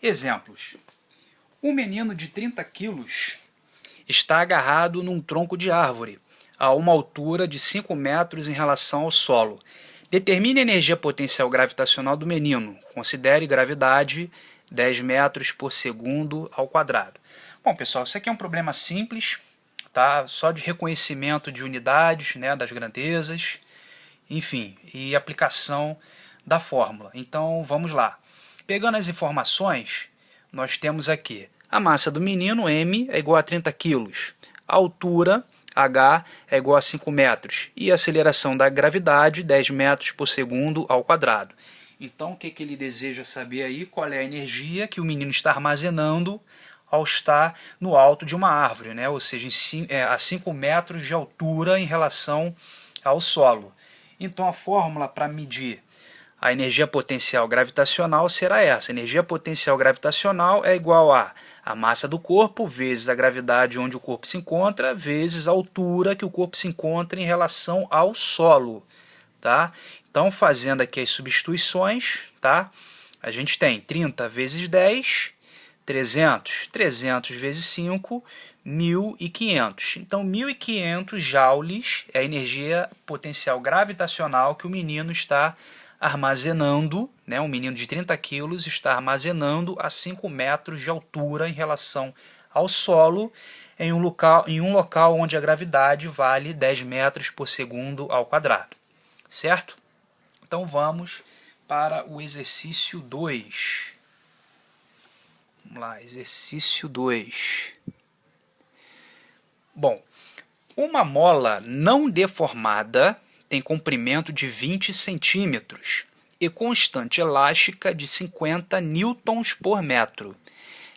Exemplos. Um menino de 30 quilos está agarrado num tronco de árvore, a uma altura de 5 metros em relação ao solo. Determine a energia potencial gravitacional do menino. Considere gravidade 10 metros por segundo ao quadrado. Bom, pessoal, isso aqui é um problema simples, tá? Só de reconhecimento de unidades, né, das grandezas, enfim, e aplicação da fórmula. Então, vamos lá. Pegando as informações, nós temos aqui a massa do menino, m, é igual a 30 kg. A altura, h, é igual a 5 metros. E a aceleração da gravidade, 10 metros por segundo ao quadrado. Então, o que ele deseja saber aí? Qual é a energia que o menino está armazenando ao estar no alto de uma árvore, né? Ou seja, a 5 metros de altura em relação ao solo. Então, a fórmula para medir a energia potencial gravitacional será essa. A energia potencial gravitacional é igual a massa do corpo vezes a gravidade onde o corpo se encontra, vezes a altura que o corpo se encontra em relação ao solo. Tá? Então, fazendo aqui as substituições, tá? A gente tem 30 vezes 10, 300. 300 vezes 5, 1.500. Então, 1.500 joules é a energia potencial gravitacional que o menino está armazenando, né? Um menino de 30 quilos está armazenando a 5 metros de altura em relação ao solo, em um local onde a gravidade vale 10 metros por segundo ao quadrado. Certo? Então vamos para o exercício 2. Vamos lá, exercício 2. Bom, uma mola não deformada tem comprimento de 20 centímetros e constante elástica de 50 newtons por metro.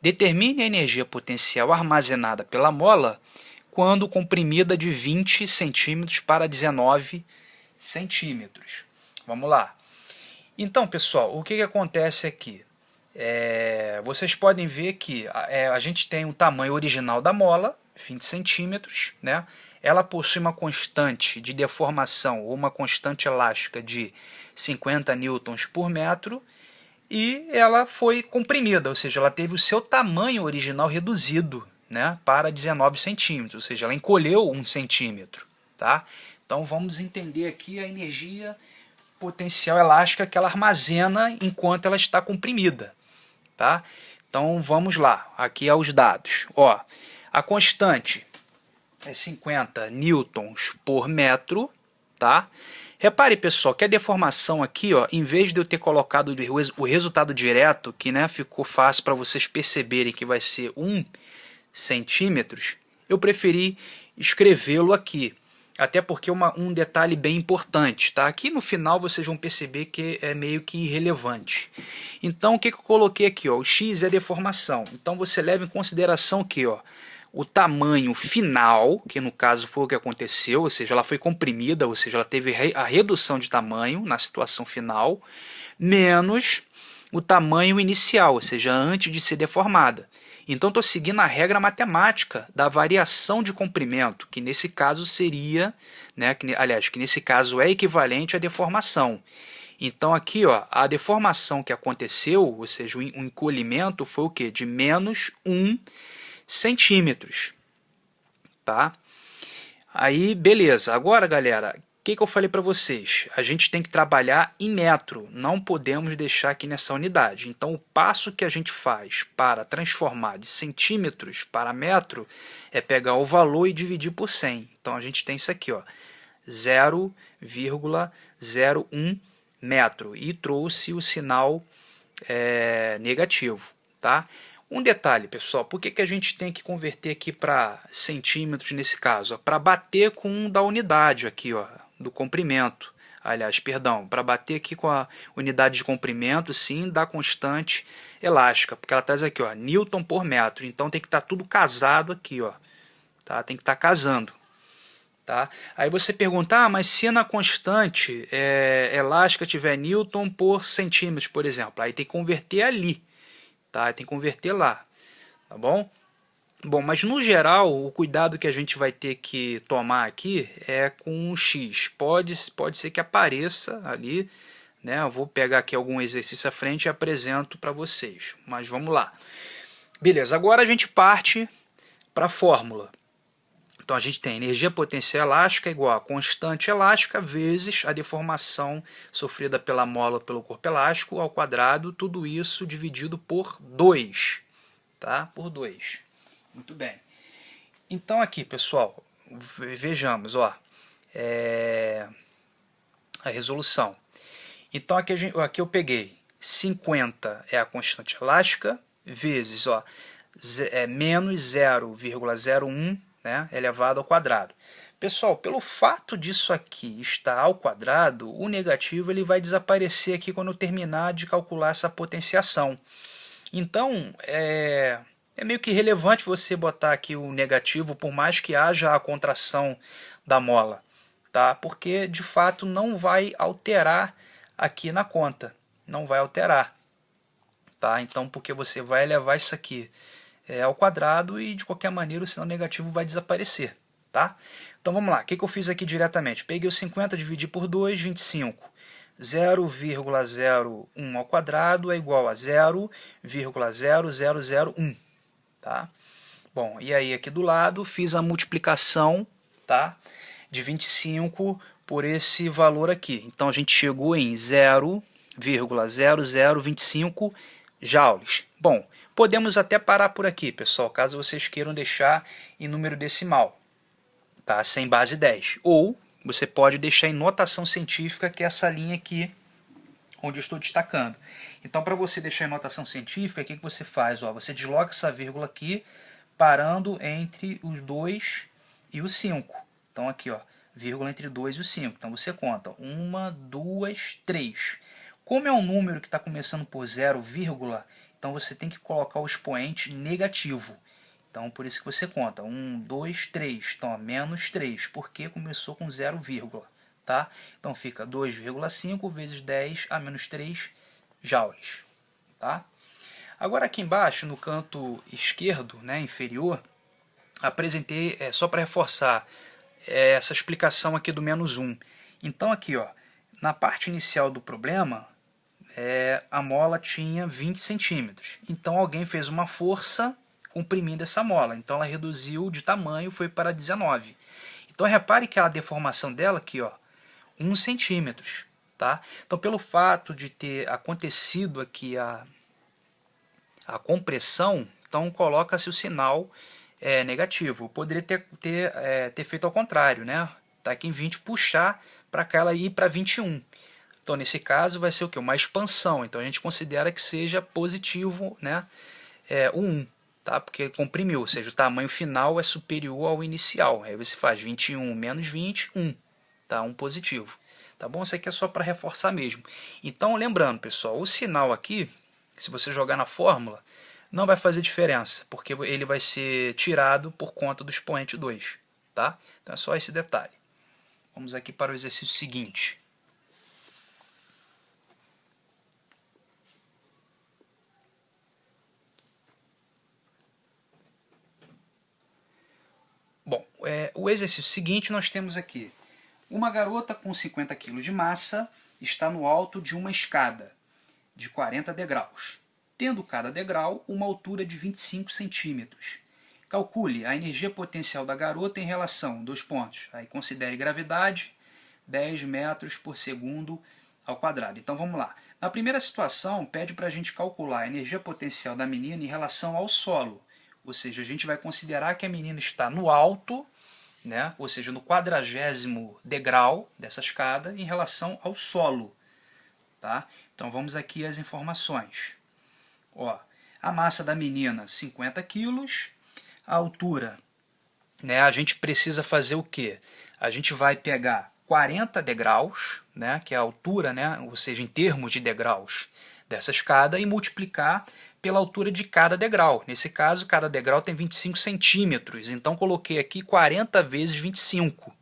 Determine a energia potencial armazenada pela mola quando comprimida de 20 centímetros para 19 centímetros. Vamos lá. Então, pessoal, o que acontece aqui? Vocês podem ver que a gente tem o tamanho original da mola, 20 centímetros, né? Ela possui uma constante de deformação ou uma constante elástica de 50 newtons por metro e ela foi comprimida, ou seja, ela teve o seu tamanho original reduzido, né, para 19 centímetros, ou seja, ela encolheu 1 centímetro. Tá? Então vamos entender aqui a energia potencial elástica que ela armazena enquanto ela está comprimida. Tá? Então vamos lá, aqui aos dados. Ó, a constante é 50 newtons por metro. Tá? Repare, pessoal, que a deformação aqui, ó, em vez de eu ter colocado o resultado direto, que, né, ficou fácil para vocês perceberem que vai ser 1 centímetros, eu preferi escrevê-lo aqui. Até porque um detalhe bem importante, tá? Aqui no final vocês vão perceber que é meio que irrelevante. Então o que eu coloquei aqui? Ó? O x é a deformação. Então você leva em consideração que, ó, o tamanho final, que no caso foi o que aconteceu, ou seja, ela foi comprimida, ou seja, ela teve a redução de tamanho na situação final, menos o tamanho inicial, ou seja, antes de ser deformada. Então estou seguindo a regra matemática da variação de comprimento, que nesse caso seria, né, que nesse caso é equivalente à deformação. Então aqui, ó, a deformação que aconteceu, ou seja, o encolhimento foi o quê? De menos 1 centímetros. Tá? Aí, beleza. Agora, galera, o que eu falei para vocês? A gente tem que trabalhar em metro, não podemos deixar aqui nessa unidade. Então, o passo que a gente faz para transformar de centímetros para metro é pegar o valor e dividir por 100. Então, a gente tem isso aqui, ó, 0,01 metro, e trouxe o sinal negativo. Tá? Um detalhe, pessoal, por que a gente tem que converter aqui para centímetros nesse caso? Para bater com um da unidade aqui, ó, do comprimento. Aliás, perdão, para bater aqui com a unidade de comprimento, sim, da constante elástica, porque ela traz aqui, ó, newton por metro. Então tem que estar tudo casado aqui, ó, tá? Tem que estar casando. Tá? Aí você pergunta, mas se na constante elástica tiver newton por centímetros, por exemplo, aí tem que converter ali. Tá? Tem que converter lá, tá bom? Bom, mas no geral, o cuidado que a gente vai ter que tomar aqui é com o x. Pode ser que apareça ali, né? Eu vou pegar aqui algum exercício à frente e apresento para vocês, mas vamos lá. Beleza, agora a gente parte para a fórmula. Então a gente tem energia potencial elástica igual a constante elástica vezes a deformação sofrida pela mola pelo corpo elástico ao quadrado, tudo isso dividido por 2, tá? Por 2. Muito bem. Então aqui, pessoal, vejamos, ó, a resolução. Então aqui eu peguei 50 é a constante elástica vezes, ó, menos 0,01, né, elevado ao quadrado. Pessoal, pelo fato disso aqui estar ao quadrado, o negativo ele vai desaparecer aqui quando eu terminar de calcular essa potenciação. Então, é meio que irrelevante você botar aqui o negativo, por mais que haja a contração da mola, tá? Porque de fato não vai alterar aqui na conta, não vai alterar, tá? Então, porque você vai elevar isso aqui ao quadrado e de qualquer maneira o sinal negativo vai desaparecer, tá? Então vamos lá, o que eu fiz aqui diretamente? Peguei o 50, dividi por 2, 25. 0,01 ao quadrado é igual a 0,0001, tá? Bom, e aí aqui do lado fiz a multiplicação, tá, de 25 por esse valor aqui. Então a gente chegou em 0,0025 joules. Bom, podemos até parar por aqui, pessoal, caso vocês queiram deixar em número decimal, tá, sem base 10. Ou você pode deixar em notação científica, que é essa linha aqui, onde eu estou destacando. Então, para você deixar em notação científica, o que você faz? Ó, você desloca essa vírgula aqui, parando entre os 2 e o 5. Então, aqui, ó, vírgula entre 2 e o 5. Então, você conta 1, 2, 3. Como é um número que está começando por 0, então você tem que colocar o expoente negativo. Então, por isso que você conta 1, 2, 3. Então, menos 3, porque começou com 0, tá? Então, fica 2,5 vezes 10 a menos 3 joules, tá? Agora, aqui embaixo, no canto esquerdo, né, inferior, apresentei, só para reforçar, essa explicação aqui do menos 1. Então, aqui, ó, na parte inicial do problema, a mola tinha 20 centímetros. Então, alguém fez uma força comprimindo essa mola. Então, ela reduziu de tamanho, foi para 19. Então, repare que a deformação dela aqui, ó, 1 centímetros. Tá? Então, pelo fato de ter acontecido aqui a compressão, então coloca-se o sinal negativo. Poderia ter feito ao contrário, né? Tá aqui em 20, puxar para cá ela ir para 21. Então, nesse caso, vai ser o quê? Uma expansão. Então, a gente considera que seja positivo, né? O 1, tá? Porque comprimiu, ou seja, o tamanho final é superior ao inicial. Aí você faz 21 menos 20, 1. Tá? 1 positivo. Tá bom? Isso aqui é só para reforçar mesmo. Então, lembrando, pessoal, o sinal aqui, se você jogar na fórmula, não vai fazer diferença, porque ele vai ser tirado por conta do expoente 2. Tá? Então, é só esse detalhe. Vamos aqui para o exercício seguinte. Bom, o exercício seguinte nós temos aqui. Uma garota com 50 kg de massa está no alto de uma escada de 40 degraus, tendo cada degrau uma altura de 25 centímetros. Calcule a energia potencial da garota em relação, 2 pontos, aí considere gravidade, 10 metros por segundo ao quadrado. Então vamos lá. Na primeira situação, pede para a gente calcular a energia potencial da menina em relação ao solo. Ou seja, a gente vai considerar que a menina está no alto, né? Ou seja, no 40º degrau dessa escada em relação ao solo. Tá? Então vamos aqui às informações. Ó, a massa da menina, 50 quilos. A altura, né? A gente precisa fazer o quê? A gente vai pegar 40 degraus, né? Que é a altura, né? Ou seja, em termos de degraus dessa escada, e multiplicar pela altura de cada degrau. Nesse caso, cada degrau tem 25 centímetros. Então, coloquei aqui 40 vezes 25.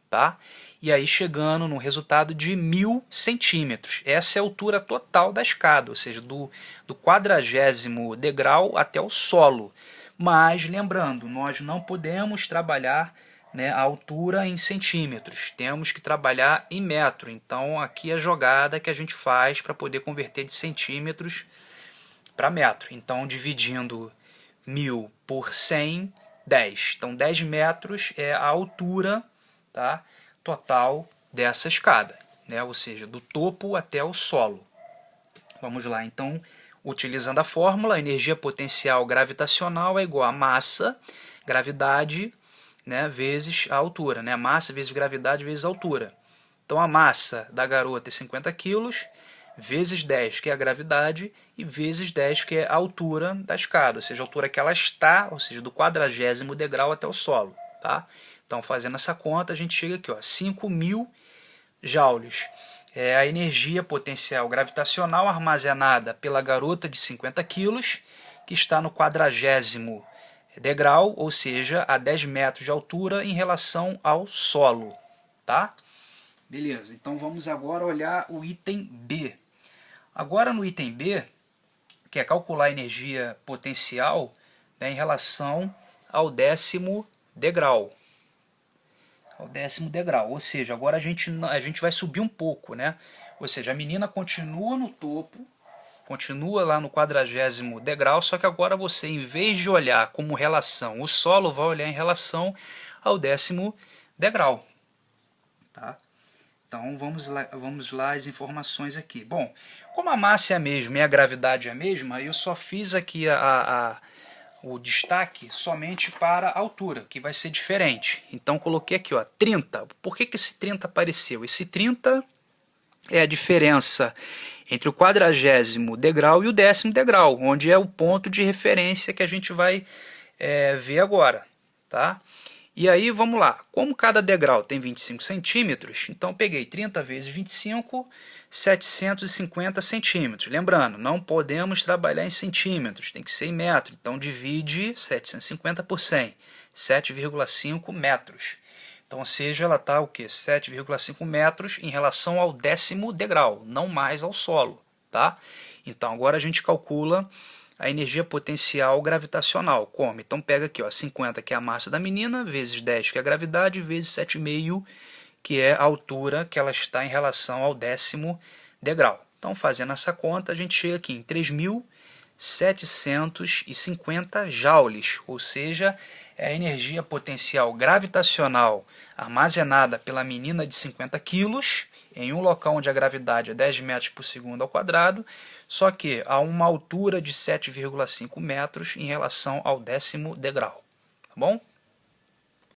Tá? E aí chegando no resultado de 1000 centímetros. Essa é a altura total da escada, ou seja, do 40º degrau até o solo. Mas, lembrando, nós não podemos trabalhar né, a altura em centímetros, temos que trabalhar em metro. Então aqui é a jogada que a gente faz para poder converter de centímetros para metro. Então dividindo 1000 por 100, 10. Então 10 metros é a altura, tá, total dessa escada, né, ou seja, do topo até o solo. Vamos lá, então, utilizando a fórmula, a energia potencial gravitacional é igual a massa, gravidade, né, vezes a altura, né, massa vezes gravidade vezes altura. Então a massa da garota é 50 kg, vezes 10, que é a gravidade, e vezes 10, que é a altura da escada, ou seja, a altura que ela está, ou seja, do 40º degrau até o solo. Tá? Então, fazendo essa conta, a gente chega aqui, ó, 5.000 joules. É a energia potencial gravitacional armazenada pela garota de 50 kg, que está no 40º degrau, ou seja, a 10 metros de altura em relação ao solo. Tá? Beleza, então vamos agora olhar o item B. Agora no item B, que é calcular a energia potencial, né, em relação ao 10º degrau. Ao 10º degrau, ou seja, agora a gente vai subir um pouco, né? Ou seja, a menina continua no topo, continua lá no 40º degrau, só que agora você, em vez de olhar como relação o solo, vai olhar em relação ao 10º degrau. Tá? Então vamos lá as informações aqui. Bom, como a massa é a mesma e a gravidade é a mesma, eu só fiz aqui o destaque somente para a altura, que vai ser diferente. Então coloquei aqui, ó, 30. Por que esse 30 apareceu? Esse 30 é a diferença entre o 40º degrau e o 10º degrau, onde é o ponto de referência que a gente vai ver agora. Tá? E aí, vamos lá. Como cada degrau tem 25 centímetros, então eu peguei 30 vezes 25, 750 centímetros. Lembrando, não podemos trabalhar em centímetros, tem que ser em metro. Então divide 750 por 100, 7,5 metros. Então, ou seja, ela está o quê? 7,5 metros em relação ao 10º degrau, não mais ao solo. Tá? Então agora a gente calcula a energia potencial gravitacional. Como? Então pega aqui, ó, 50, que é a massa da menina, vezes 10, que é a gravidade, vezes 7,5, que é a altura que ela está em relação ao 10º degrau. Então, fazendo essa conta, a gente chega aqui em 3.750 joules, ou seja, é a energia potencial gravitacional armazenada pela menina de 50 quilos em um local onde a gravidade é 10 metros por segundo ao quadrado, só que a uma altura de 7,5 metros em relação ao 10º degrau. Tá bom?